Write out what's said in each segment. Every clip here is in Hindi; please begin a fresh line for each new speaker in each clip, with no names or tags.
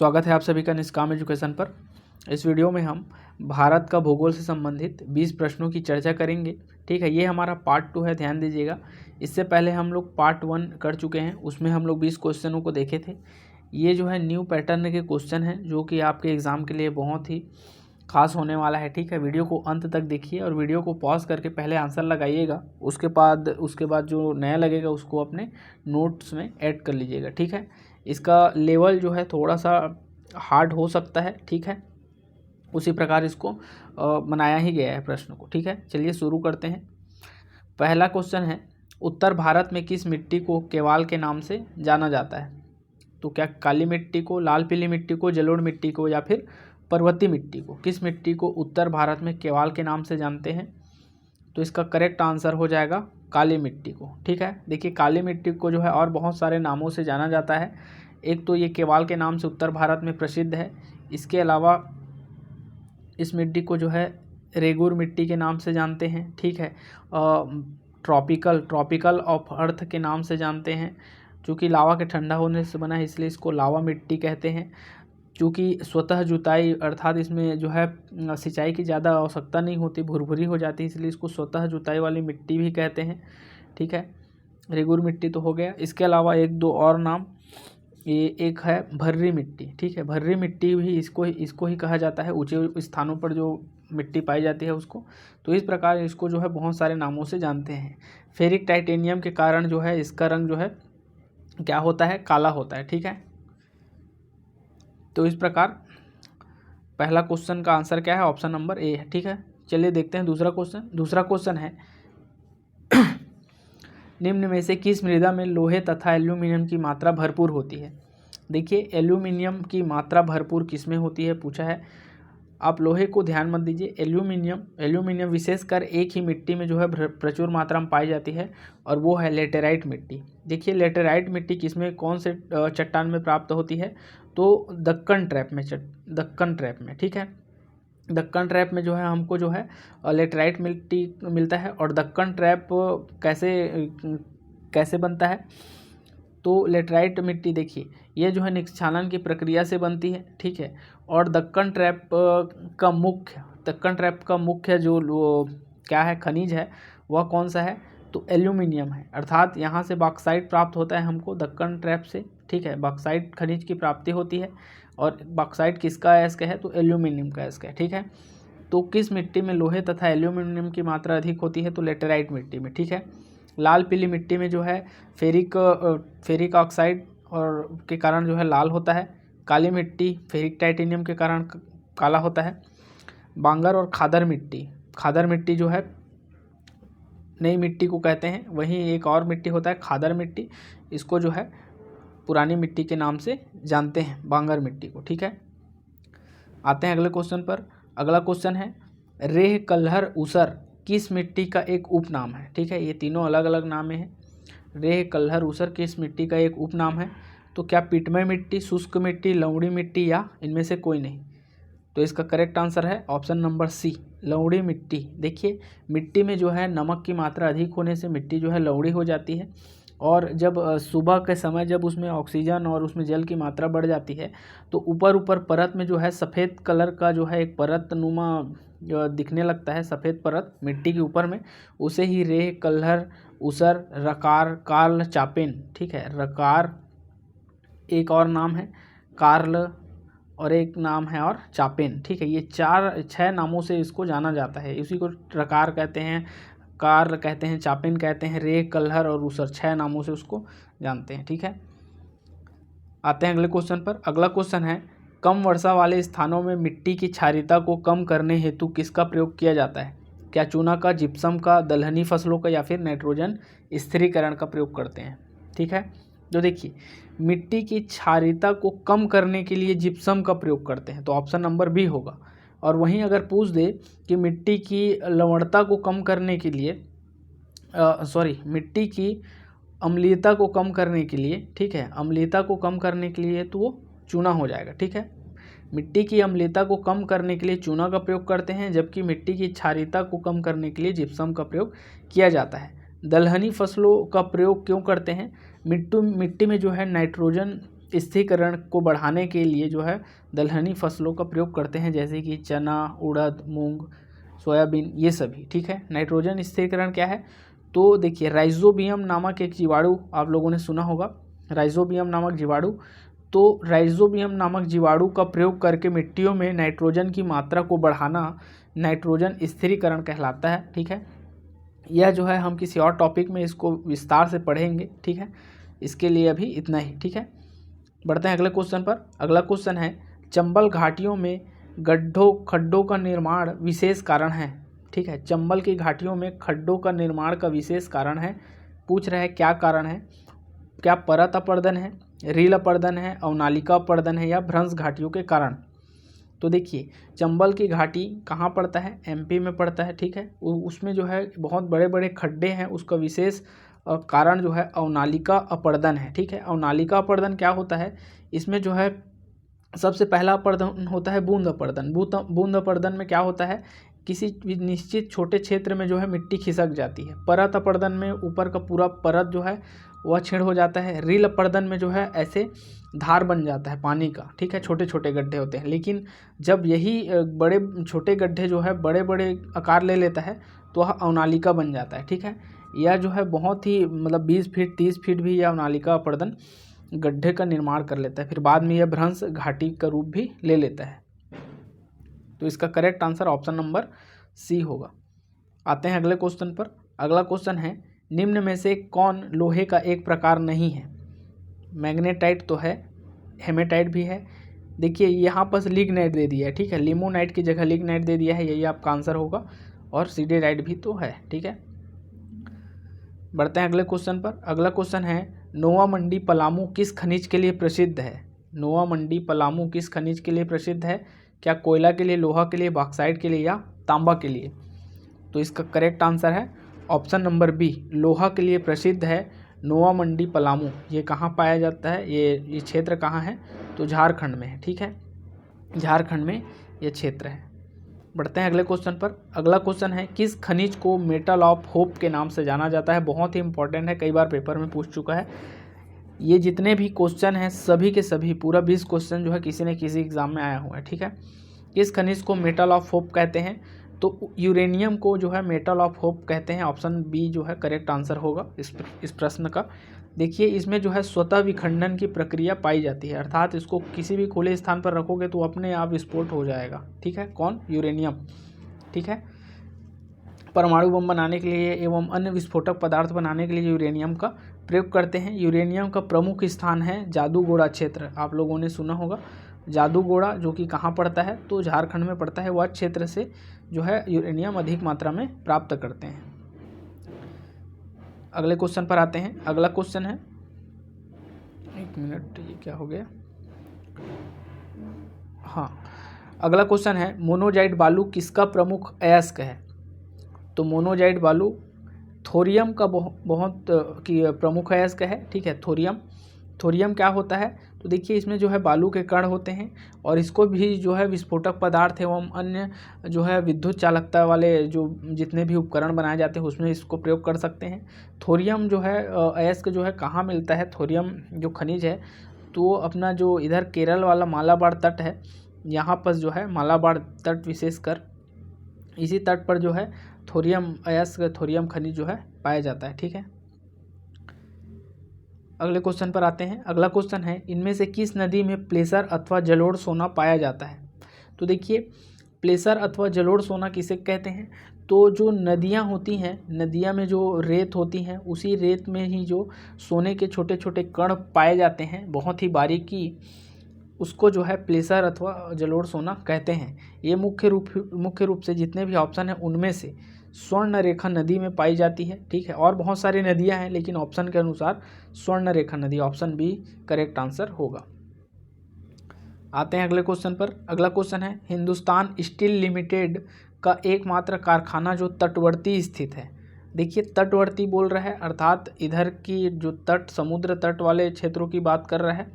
स्वागत है आप सभी का निष्काम एजुकेशन पर। इस वीडियो में हम भारत का भूगोल से संबंधित 20 प्रश्नों की चर्चा करेंगे। ठीक है, ये हमारा पार्ट 2 है, ध्यान दीजिएगा। इससे पहले हम लोग पार्ट 1 कर चुके हैं, उसमें हम लोग 20 क्वेश्चनों को देखे थे। ये जो है न्यू पैटर्न के क्वेश्चन हैं जो कि आपके एग्ज़ाम के लिए बहुत ही खास होने वाला है। ठीक है, वीडियो को अंत तक देखिए और वीडियो को पॉज करके पहले आंसर लगाइएगा, उसके बाद जो नया लगेगा उसको अपने नोट्स में ऐड कर लीजिएगा। ठीक है, इसका लेवल जो है थोड़ा सा हार्ड हो सकता है। ठीक है, उसी प्रकार इसको बनाया ही गया है प्रश्न को। ठीक है, चलिए शुरू करते हैं। पहला क्वेश्चन है, उत्तर भारत में किस मिट्टी को केवाल के नाम से जाना जाता है? तो क्या काली मिट्टी को, लाल पीली मिट्टी को, जलोढ़ मिट्टी को या फिर पर्वतीय मिट्टी को? किस मिट्टी को उत्तर भारत में केवाल के नाम से जानते हैं? तो इसका करेक्ट आंसर हो जाएगा काली मिट्टी को। ठीक है, देखिए काली मिट्टी को जो है और बहुत सारे नामों से जाना जाता है। एक तो ये केवाल के नाम से उत्तर भारत में प्रसिद्ध है। इसके अलावा इस मिट्टी को जो है रेगुर मिट्टी के नाम से जानते हैं। ठीक है, ट्रॉपिकल ऑफ अर्थ के नाम से जानते हैं। चूँकि लावा के ठंडा होने से बना है इसलिए इसको लावा मिट्टी कहते हैं। चूँकि स्वतः जुताई अर्थात इसमें जो है सिंचाई की ज़्यादा आवश्यकता नहीं होती, भुरभुरी हो जाती है, इसलिए इसको स्वतः जुताई वाली मिट्टी भी कहते हैं। ठीक है, रेगुर मिट्टी तो हो गया। इसके अलावा एक दो और नाम, ये एक है भर्री मिट्टी। ठीक है, भर्री मिट्टी भी इसको ही कहा जाता है, ऊंचे स्थानों पर जो मिट्टी पाई जाती है उसको। तो इस प्रकार इसको जो है बहुत सारे नामों से जानते हैं। फेरिक टाइटेनियम के कारण जो है इसका रंग जो है क्या होता है, काला होता है। ठीक है, तो इस प्रकार पहला क्वेश्चन का आंसर क्या है, ऑप्शन नंबर ए है। ठीक है, चलिए देखते हैं दूसरा क्वेश्चन। दूसरा क्वेश्चन है, निम्न में से किस मृदा में लोहे तथा एल्यूमिनियम की मात्रा भरपूर होती है? देखिए एल्यूमिनियम की मात्रा भरपूर किस में होती है पूछा है। आप लोहे को ध्यान मत दीजिए, एल्यूमिनियम विशेषकर एक ही मिट्टी में जो है प्रचुर मात्रा में पाई जाती है और वो है लेटेराइट मिट्टी। देखिए लेटेराइट मिट्टी किसमें, कौन से चट्टान में प्राप्त होती है? तो दक्कन ट्रैप में। ठीक है, दक्कन ट्रैप में जो है हमको जो है लेटेराइट मिट्टी मिलता है। और दक्कन ट्रैप कैसे बनता है? तो लेटेराइट मिट्टी देखिए ये जो है निष्क्षालन की प्रक्रिया से बनती है। ठीक है, और दक्कन ट्रैप का मुख्य जो क्या है, खनिज है, वह कौन सा है? तो एल्यूमिनियम है। अर्थात यहाँ से बॉक्साइट प्राप्त होता है हमको दक्कन ट्रैप से। ठीक है, बॉक्साइट खनिज की प्राप्ति होती है और बॉक्साइट किसका अयस्क है? तो एल्यूमिनियम का अयस्क है। ठीक है, तो किस मिट्टी में लोहे तथा एल्यूमिनियम की मात्रा अधिक होती है? तो लेटेराइट मिट्टी में। ठीक है, लाल पीली मिट्टी में जो है फेरिक ऑक्साइड और के कारण जो है लाल होता है। काली मिट्टी फेरिक टाइटेनियम के कारण काला होता है। बांगर और खादर मिट्टी जो है नई मिट्टी को कहते हैं। वहीं एक और मिट्टी होता है खादर मिट्टी, इसको जो है पुरानी मिट्टी के नाम से जानते हैं, बांगर मिट्टी को। ठीक है, आते हैं अगले क्वेश्चन पर। अगला क्वेश्चन है, रेह कल्हर ऊसर किस मिट्टी का एक उपनाम है? ठीक है, ये तीनों अलग अलग नाम हैं। रेह कल्हर ऊसर किस मिट्टी का एक उपनाम है? तो क्या पिटमय मिट्टी, शुष्क मिट्टी, लवणी मिट्टी या इनमें से कोई नहीं? तो इसका करेक्ट आंसर है ऑप्शन नंबर सी, लवणी मिट्टी। देखिए मिट्टी में जो है नमक की मात्रा अधिक होने से मिट्टी जो है लवणी हो जाती है और जब सुबह के समय जब उसमें ऑक्सीजन और उसमें जल की मात्रा बढ़ जाती है तो ऊपर परत में जो है सफ़ेद कलर का जो है एक परत नुमा दिखने लगता है, सफ़ेद परत मिट्टी के ऊपर में, उसे ही रेह कल्हर ऊसर रकार कार्ल चापेन। ठीक है, रकार एक और नाम है, कार्ल और एक नाम है और चापेन। ठीक है, ये 6 नामों से इसको जाना जाता है। इसी को रकार कहते हैं, कार्ल कहते हैं, चापेन कहते हैं, रेह कल्हर और ऊसर, 6 नामों से उसको जानते हैं। ठीक है, आते हैं अगले क्वेश्चन पर। अगला क्वेश्चन है, कम वर्षा वाले स्थानों में मिट्टी की क्षारीयता को कम करने हेतु किसका प्रयोग किया जाता है? क्या चूना का, जिप्सम का, दलहनी फसलों का या फिर नाइट्रोजन स्थिरीकरण का प्रयोग करते हैं? ठीक है, तो देखिए मिट्टी की क्षारीयता को कम करने के लिए जिप्सम का प्रयोग करते हैं, तो ऑप्शन नंबर बी होगा। और वहीं अगर पूछ दे कि मिट्टी की लवणता को कम करने के लिए मिट्टी की अम्लीयता को कम करने के लिए, ठीक है, अम्लीयता को कम करने के लिए तो वो चूना हो जाएगा। ठीक है, मिट्टी की अम्लीयता को कम करने के लिए चूना का प्रयोग करते हैं, जबकि मिट्टी की क्षारीयता को कम करने के लिए जिप्सम का प्रयोग किया जाता है। दलहनी फसलों का प्रयोग क्यों करते हैं? मिट्टी में जो है नाइट्रोजन स्थिरीकरण को बढ़ाने के लिए जो है दलहनी फसलों का प्रयोग करते हैं, जैसे कि चना, उड़द, मूंग, सोयाबीन, ये सभी। ठीक है। नाइट्रोजन स्थिरीकरण क्या है? तो देखिए राइजोबियम नामक एक जीवाणु आप लोगों ने सुना होगा, राइजोबियम नामक जीवाणु। तो राइजोबियम नामक जीवाणु का प्रयोग करके मिट्टियों में नाइट्रोजन की मात्रा को बढ़ाना नाइट्रोजन स्थिरीकरण कहलाता है। ठीक है। यह जो है हम किसी और टॉपिक में इसको विस्तार से पढ़ेंगे। ठीक है। इसके लिए अभी इतना ही। ठीक है। बढ़ते हैं अगले क्वेश्चन पर। अगला क्वेश्चन है, चंबल घाटियों में खड्डों का निर्माण विशेष कारण है। ठीक है। चंबल की घाटियों में खड्डों का निर्माण का विशेष कारण है। पूछ रहे हैं क्या कारण है? क्या परत अपरदन है, रील अपरदन है, अवनालिका अपरदन है, या भ्रंश घाटियों के कारण? तो देखिए चंबल की घाटी कहाँ पड़ता है? एमपी में पड़ता है। ठीक है। उसमें जो है बहुत बड़े बड़े खड्डे हैं, उसका विशेष कारण जो है अवनालिका अपरदन है। ठीक है। अवनालिका अपरदन क्या होता है? इसमें जो है सबसे पहला अपरदन होता है बूंद अपरदन। बूंद अपरदन में क्या होता है? किसी निश्चित छोटे क्षेत्र में जो है मिट्टी खिसक जाती है। परत अपरदन में ऊपर का पूरा परत जो है वह छेड़ हो जाता है। रील अपरदन में जो है ऐसे धार बन जाता है पानी का। ठीक है। छोटे छोटे गड्ढे होते हैं, लेकिन जब यही बड़े छोटे गड्ढे जो है बड़े बड़े आकार ले लेता है तो वह अवनालिका बन जाता है। ठीक है। यह जो है बहुत ही मतलब 20 फीट 30 फीट भी यह अवनालिका अपरदन गड्ढे का निर्माण कर लेता है। फिर बाद में यह भ्रंश घाटी का रूप भी ले लेता है। तो इसका correct answer option number c होगा। आते हैं अगले क्वेश्चन पर। अगला क्वेश्चन है, निम्न में से कौन लोहे का एक प्रकार नहीं है? मैग्नेटाइट तो है, हेमेटाइट भी है। देखिए यहाँ पर लिग्नाइट दे दिया है। ठीक है। लिमोनाइट की जगह लिग्नाइट दे दिया है, यही आपका आंसर होगा। और सिडेराइट भी तो है। ठीक है। बढ़ते हैं अगले क्वेश्चन पर। अगला क्वेश्चन है, नोवा मंडी पलामू किस खनिज के लिए प्रसिद्ध है? नोवा मंडी पलामू किस खनिज के लिए प्रसिद्ध है? क्या कोयला के लिए, लोहा के लिए, बॉक्साइट के लिए, या तांबा के लिए? तो इसका करेक्ट आंसर है ऑप्शन नंबर बी, लोहा के लिए प्रसिद्ध है नोवा मंडी पलामू। ये कहाँ पाया जाता है? ये क्षेत्र कहाँ है? तो झारखंड में है। ठीक है। झारखंड में ये क्षेत्र है। बढ़ते हैं अगले क्वेश्चन पर। अगला क्वेश्चन है, किस खनिज को मेटल ऑफ होप के नाम से जाना जाता है? बहुत ही इंपॉर्टेंट है, कई बार पेपर में पूछ चुका है। ये जितने भी क्वेश्चन हैं सभी के सभी पूरा 20 क्वेश्चन जो है किसी न किसी एग्जाम में आया हुआ है। ठीक है। किस खनिज को मेटल ऑफ होप कहते हैं? तो यूरेनियम को जो है मेटल ऑफ होप कहते हैं। ऑप्शन बी जो है करेक्ट आंसर होगा इस प्रश्न का। देखिए इसमें जो है स्वतः विखंडन की प्रक्रिया पाई जाती है, अर्थात इसको किसी भी खुले स्थान पर रखोगे तो अपने आप विस्फोट हो जाएगा। ठीक है। कौन? यूरेनियम। ठीक है। परमाणु बम बनाने के लिए एवं अन्य विस्फोटक पदार्थ बनाने के लिए यूरेनियम का प्रयोग करते हैं। यूरेनियम का प्रमुख स्थान है जादूगोड़ा क्षेत्र। आप लोगों ने सुना होगा जादूगोड़ा, जो कि कहाँ पड़ता है? तो झारखंड में पड़ता है। वह क्षेत्र से जो है यूरेनियम अधिक मात्रा में प्राप्त करते हैं। अगले क्वेश्चन पर आते हैं। अगला क्वेश्चन है, एक मिनट, ये क्या हो गया? हाँ, अगला क्वेश्चन है, मोनोजाइट बालू किसका प्रमुख अयस्क है? तो मोनोजाइट बालू थोरियम का बहुत की प्रमुख अयस्क है। ठीक है। थोरियम क्या होता है? तो देखिए इसमें जो है बालू के कण होते हैं और इसको भी जो है विस्फोटक पदार्थ एवं अन्य जो है विद्युत चालकता वाले जो जितने भी उपकरण बनाए जाते हैं उसमें इसको प्रयोग कर सकते हैं। थोरियम जो है अयस्क जो है कहाँ मिलता है? थोरियम जो खनिज है तो अपना जो इधर केरल वाला मालाबार तट है, यहाँ पर जो है मालाबार तट, विशेषकर इसी तट पर जो है थोरियम अयस्क, थोरियम खनिज जो है पाया जाता है। ठीक है। अगले क्वेश्चन पर आते हैं। अगला क्वेश्चन है, इनमें से किस नदी में प्लेसर अथवा जलोढ़ सोना पाया जाता है? तो देखिए प्लेसर अथवा जलोढ़ सोना किसे कहते हैं? तो जो नदियाँ होती हैं, नदियाँ में जो रेत होती हैं उसी रेत में ही जो सोने के छोटे छोटे कण पाए जाते हैं, बहुत ही बारीकी, उसको जो है प्लेसर अथवा जलोढ़ सोना कहते हैं। ये मुख्य रूप से जितने भी ऑप्शन हैं उनमें से स्वर्ण रेखा नदी में पाई जाती है। ठीक है। और बहुत सारी नदियां हैं लेकिन ऑप्शन के अनुसार स्वर्ण रेखा नदी, ऑप्शन बी करेक्ट आंसर होगा। आते हैं अगले क्वेश्चन पर। अगला क्वेश्चन है, हिंदुस्तान स्टील लिमिटेड का एकमात्र कारखाना जो तटवर्ती स्थित है। देखिए तटवर्ती बोल रहा है अर्थात इधर की जो तट, समुद्र तट वाले क्षेत्रों की बात कर रहा है।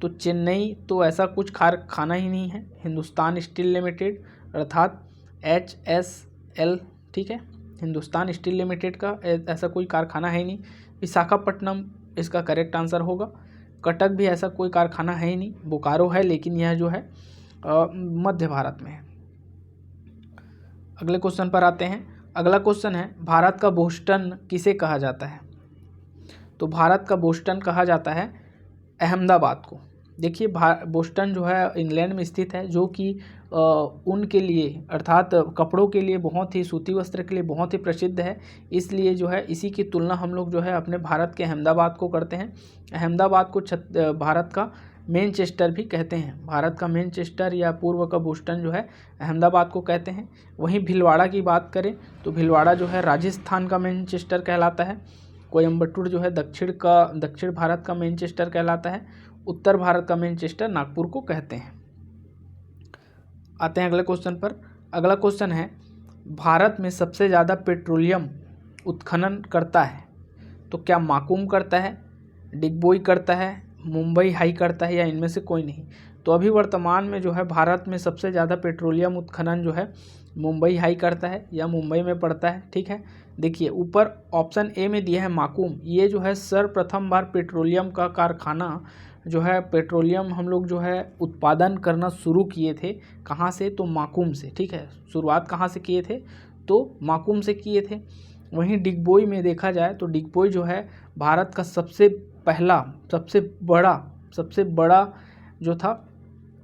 तो चेन्नई तो ऐसा कुछ कारखाना ही नहीं है। हिंदुस्तान स्टील लिमिटेड अर्थात HSL। ठीक है। हिंदुस्तान स्टील लिमिटेड का ऐसा कोई कारखाना है ही नहीं। विशाखापट्टनम इसका करेक्ट आंसर होगा। कटक भी ऐसा कोई कारखाना है ही नहीं, बोकारो है, लेकिन यह जो है मध्य भारत में है। अगले क्वेश्चन पर आते हैं। अगला क्वेश्चन है, भारत का बोस्टन किसे कहा जाता है? तो भारत का बोस्टन कहा जाता है अहमदाबाद को। देखिए बोस्टन जो है इंग्लैंड में स्थित है, जो कि ऊन के लिए अर्थात कपड़ों के लिए बहुत ही, सूती वस्त्र के लिए बहुत ही प्रसिद्ध है। इसलिए जो है इसी की तुलना हम लोग जो है अपने भारत के अहमदाबाद को करते हैं। अहमदाबाद को भारत का मैनचेस्टर भी कहते हैं। भारत का मैनचेस्टर या पूर्व का बोस्टन जो है अहमदाबाद को कहते हैं। वहीं भीलवाड़ा की बात करें तो भीलवाड़ा जो है राजस्थान का मैनचेस्टर कहलाता है। कोयम्बटूर जो है दक्षिण भारत का मैनचेस्टर कहलाता है। उत्तर भारत का मैनचेस्टर नागपुर को कहते हैं। आते हैं अगले क्वेश्चन पर। अगला क्वेश्चन है, भारत में सबसे ज़्यादा पेट्रोलियम उत्खनन करता है तो क्या माकूम करता है, डिगबोई करता है, मुंबई हाई करता है, या इनमें से कोई नहीं? तो अभी वर्तमान में जो है भारत में सबसे ज़्यादा पेट्रोलियम उत्खनन जो है मुंबई हाई करता है या मुंबई में पड़ता है। ठीक है, देखिए ऊपर ऑप्शन ए में दिया है माकूम। ये जो है सर्वप्रथम बार पेट्रोलियम का कारखाना जो है, पेट्रोलियम हम लोग जो है उत्पादन करना शुरू किए थे, कहाँ से? तो माकूम से। ठीक है, शुरुआत कहाँ से किए थे? तो माकूम से किए थे। वहीं डिगबोई में देखा जाए तो डिगबोई जो है भारत का सबसे बड़ा जो था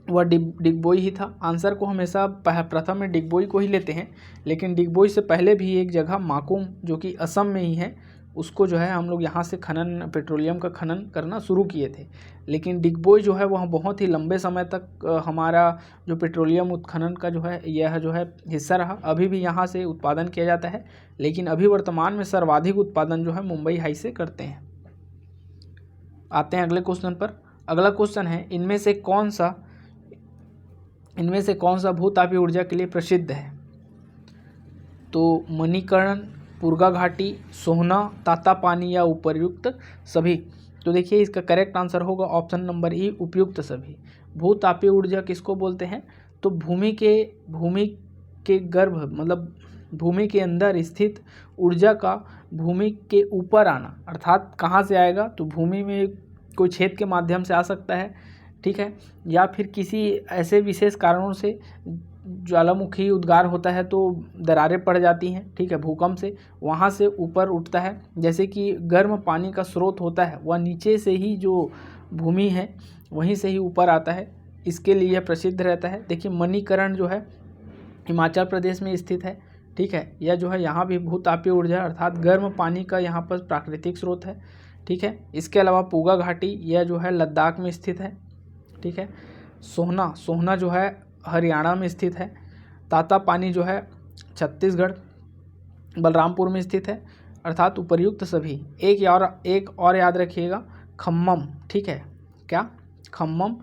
वह डिगबोई ही था। आंसर को हमेशा प्रथम में डिगबोई को ही लेते हैं, लेकिन डिगबोई से पहले भी एक जगह माकूम जो कि असम में ही है, उसको जो है हम लोग यहाँ से पेट्रोलियम का खनन करना शुरू किए थे। लेकिन डिगबोई जो है वह बहुत ही लंबे समय तक हमारा जो पेट्रोलियम उत्खनन का जो है यह जो है हिस्सा रहा। अभी भी यहाँ से उत्पादन किया जाता है, लेकिन अभी वर्तमान में सर्वाधिक उत्पादन जो है मुंबई हाई से करते हैं। आते हैं अगले क्वेश्चन पर। अगला क्वेश्चन है, इनमें से कौन सा भूतापीय ऊर्जा के लिए प्रसिद्ध है? तो मणिकर्ण, पुरगा घाटी, सोहना, तातापानी या उपर्युक्त सभी? तो देखिए इसका करेक्ट आंसर होगा ऑप्शन नंबर ई, उपयुक्त सभी। भूतापीय ऊर्जा किसको बोलते हैं? तो भूमि के गर्भ मतलब भूमि के अंदर स्थित ऊर्जा का भूमि के ऊपर आना, अर्थात कहाँ से आएगा? तो भूमि में कोई छेद के माध्यम से आ सकता है। ठीक है, या फिर किसी ऐसे विशेष कारणों से ज्वालामुखी उद्गार होता है तो दरारें पड़ जाती हैं। ठीक है, भूकंप से वहाँ से ऊपर उठता है। जैसे कि गर्म पानी का स्रोत होता है वह नीचे से ही जो भूमि है वहीं से ही ऊपर आता है, इसके लिए यह प्रसिद्ध रहता है। देखिए मणिकर्ण जो है हिमाचल प्रदेश में स्थित है। ठीक है, यह जो है यहाँ भी भूतापीय ऊर्जा अर्थात गर्म पानी का यहाँ पर प्राकृतिक स्रोत है। ठीक है, इसके अलावा पूगा घाटी यह जो है लद्दाख में स्थित है। ठीक है, सोहना जो है हरियाणा में स्थित है। तातापानी जो है छत्तीसगढ़ बलरामपुर में स्थित है, अर्थात उपर्युक्त सभी। एक और याद रखिएगा, खम्मम। ठीक है, क्या? खम्मम।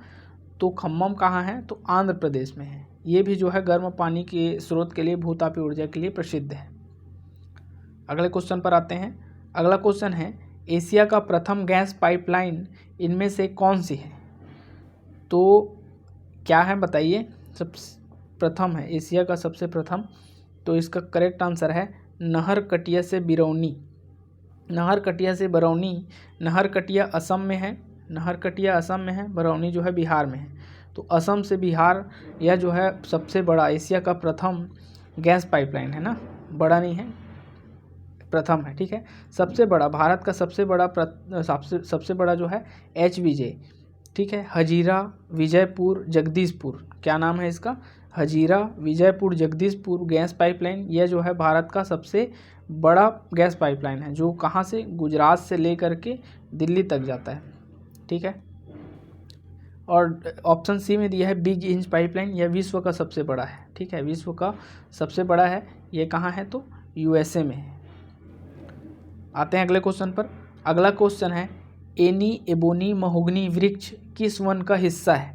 तो खम्मम कहाँ है? तो आंध्र प्रदेश में है। ये भी जो है गर्म पानी के स्रोत के लिए, भूतापीय ऊर्जा के लिए प्रसिद्ध है। अगले क्वेश्चन पर आते हैं। अगला क्वेश्चन है, एशिया का प्रथम गैस पाइपलाइन इनमें से कौन सी है? तो क्या है बताइए? प्रथम है एशिया का सबसे प्रथम, तो इसका करेक्ट आंसर है नहरकटिया से बिरौनी। नहरकटिया असम में है, बरौनी जो है बिहार में है। तो असम से बिहार यह जो है सबसे बड़ा एशिया का प्रथम गैस पाइपलाइन है ना, बड़ा नहीं है, प्रथम है। ठीक है, सबसे बड़ा भारत का सबसे बड़ा जो है HVJ। ठीक है, हजीरा विजयपुर जगदीशपुर, क्या नाम है इसका? Hazira Vijaypur Jagdishpur gas pipeline. यह जो है भारत का सबसे बड़ा गैस पाइपलाइन है, जो कहाँ से? गुजरात से लेकर के दिल्ली तक जाता है। ठीक है, और ऑप्शन सी में दिया है बिग इंच पाइपलाइन, यह विश्व का सबसे बड़ा है। ठीक है, विश्व का सबसे बड़ा है। ये कहाँ है? तो USA में है। आते हैं अगले क्वेश्चन पर। अगला क्वेश्चन है, एनी एबोनी महोगनी वृक्ष किस वन का हिस्सा है?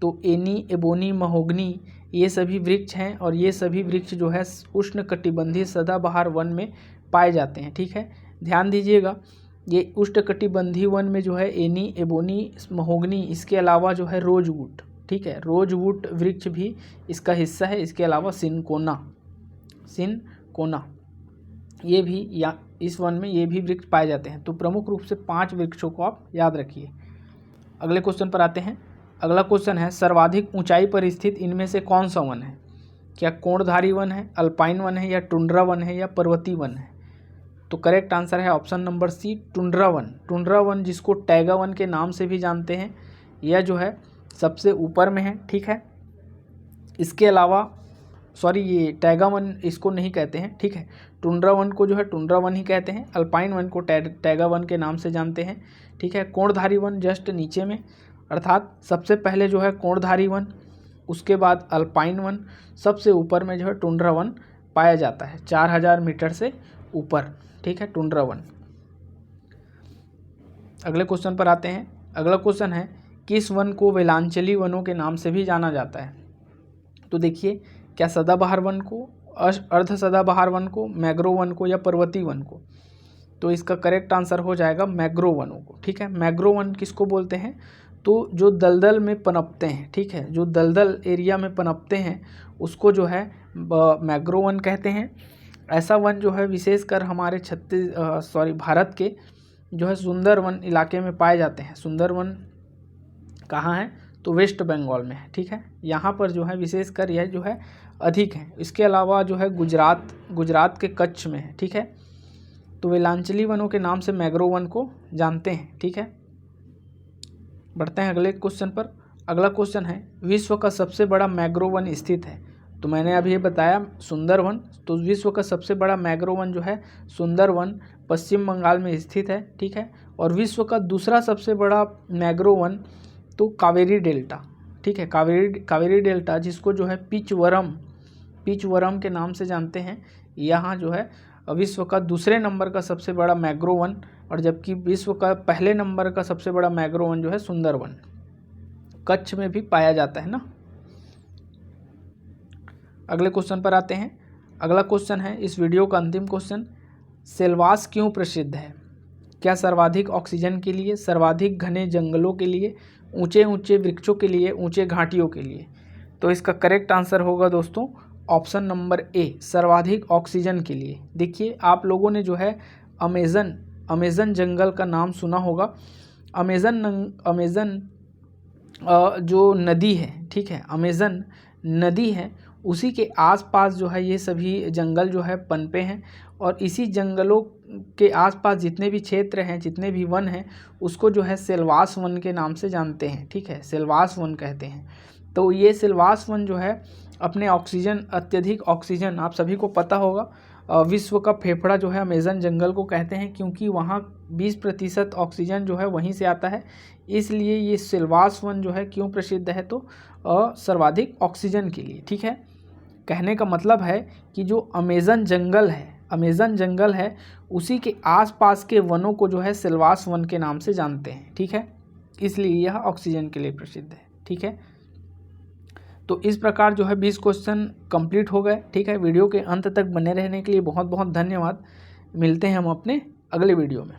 तो एनी एबोनी महोगनी ये सभी वृक्ष हैं, और ये सभी वृक्ष जो है उष्णकटिबंधीय सदाबहार वन में पाए जाते हैं। ठीक है, ध्यान दीजिएगा, ये उष्णकटिबंधीय वन में जो है एनी एबोनी महोगनी, इसके अलावा जो है रोजवुड। ठीक है, रोजवुड वृक्ष भी इसका हिस्सा है। इसके अलावा सिनकोना ये भी इस वन में ये भी वृक्ष पाए जाते हैं। तो प्रमुख रूप से 5 वृक्षों को आप याद रखिए। अगले क्वेश्चन पर आते हैं। अगला क्वेश्चन है सर्वाधिक ऊंचाई पर स्थित इनमें से कौन सा वन है? क्या कोणधारी वन है, अल्पाइन वन है, या टुंड्रा वन है, या पर्वतीय वन है? तो करेक्ट आंसर है ऑप्शन नंबर सी, टुंड्रा वन। टुंड्रा वन जिसको टैगा वन के नाम से भी जानते हैं, यह जो है सबसे ऊपर में है। ठीक है, इसके अलावा सॉरी ये टैगा वन इसको नहीं कहते हैं। ठीक है, टुंड्रा वन को जो है टुंड्रा वन ही कहते हैं, अल्पाइन वन को टैगा वन के नाम से जानते हैं। ठीक है, कोणधारी वन जस्ट नीचे में, अर्थात सबसे पहले जो है कोणधारी वन, उसके बाद अल्पाइन वन, सबसे ऊपर में जो है टुंड्रा वन पाया जाता है 4000 मीटर से ऊपर। ठीक है, टुंड्रा वन। अगले क्वेश्चन पर आते हैं। अगला क्वेश्चन है किस वन को वेलांचली वनों के नाम से भी जाना जाता है? तो देखिए, क्या सदाबहार वन को, अर्ध सदाबहार वन को, मैग्रोव वन को, या पर्वतीय वन को? तो इसका करेक्ट आंसर हो जाएगा मैग्रोव वनों को। ठीक है, मैग्रोव वन किसको बोलते हैं? तो जो दलदल में पनपते हैं, ठीक है, जो दलदल एरिया में पनपते हैं उसको जो है मैग्रोव वन कहते हैं। ऐसा वन जो है विशेषकर हमारे भारत के जो है सुंदरवन इलाके में पाए जाते हैं। सुंदरवन कहाँ है? तो वेस्ट बंगाल में है। ठीक है, यहाँ पर जो है विशेषकर यह जो है अधिक है। इसके अलावा जो है गुजरात के कच्छ में है। ठीक है, तो वेलांचली वनों के नाम से मैग्रोव वन को जानते हैं। ठीक है, बढ़ते हैं अगले क्वेश्चन पर। अगला क्वेश्चन है विश्व का सबसे बड़ा मैग्रोव वन स्थित है? तो मैंने अभी ये बताया सुंदरवन, तो विश्व का सबसे बड़ा मैग्रोव वन जो है सुंदरवन पश्चिम बंगाल में स्थित है। ठीक है, और विश्व का दूसरा सबसे बड़ा मैग्रोव वन तो कावेरी डेल्टा। ठीक है, कावेरी डेल्टा जिसको जो है पिचवरम के नाम से जानते हैं, यहाँ जो है विश्व का दूसरे नंबर का सबसे बड़ा मैग्रोव वन, और जबकि विश्व का पहले नंबर का सबसे बड़ा मैग्रोव वन जो है सुंदरवन, कच्छ में भी पाया जाता है ना। अगले क्वेश्चन पर आते हैं। अगला क्वेश्चन है इस वीडियो का अंतिम क्वेश्चन, सेल्वास क्यों प्रसिद्ध है? क्या सर्वाधिक ऑक्सीजन के लिए, सर्वाधिक घने जंगलों के लिए, ऊंचे ऊंचे वृक्षों के लिए, ऊंचे घाटियों के लिए? तो इसका करेक्ट आंसर होगा दोस्तों ऑप्शन नंबर ए, सर्वाधिक ऑक्सीजन के लिए। देखिए, आप लोगों ने जो है अमेज़न जंगल का नाम सुना होगा। अमेज़न जो नदी है, ठीक है, अमेज़न नदी है, उसी के आसपास जो है ये सभी जंगल जो है पनपे हैं, और इसी जंगलों के आसपास जितने भी क्षेत्र हैं, जितने भी वन हैं, उसको जो है सेल्वास वन के नाम से जानते हैं। ठीक है, सेल्वास वन कहते हैं। तो ये सेल्वास वन जो है अपने अत्यधिक ऑक्सीजन, आप सभी को पता होगा, विश्व का फेफड़ा जो है अमेज़न जंगल को कहते हैं, क्योंकि वहाँ 20% ऑक्सीजन जो है वहीं से आता है। इसलिए ये सेल्वास वन जो है क्यों प्रसिद्ध है? तो सर्वाधिक ऑक्सीजन के लिए। ठीक है, कहने का मतलब है कि जो अमेज़न जंगल है उसी के आसपास के वनों को जो है सेल्वास वन के नाम से जानते हैं। ठीक है, इसलिए यह ऑक्सीजन के लिए प्रसिद्ध है। ठीक है, तो इस प्रकार जो है 20 क्वेश्चन कंप्लीट हो गए। ठीक है, वीडियो के अंत तक बने रहने के लिए बहुत बहुत धन्यवाद। मिलते हैं हम अपने अगले वीडियो में।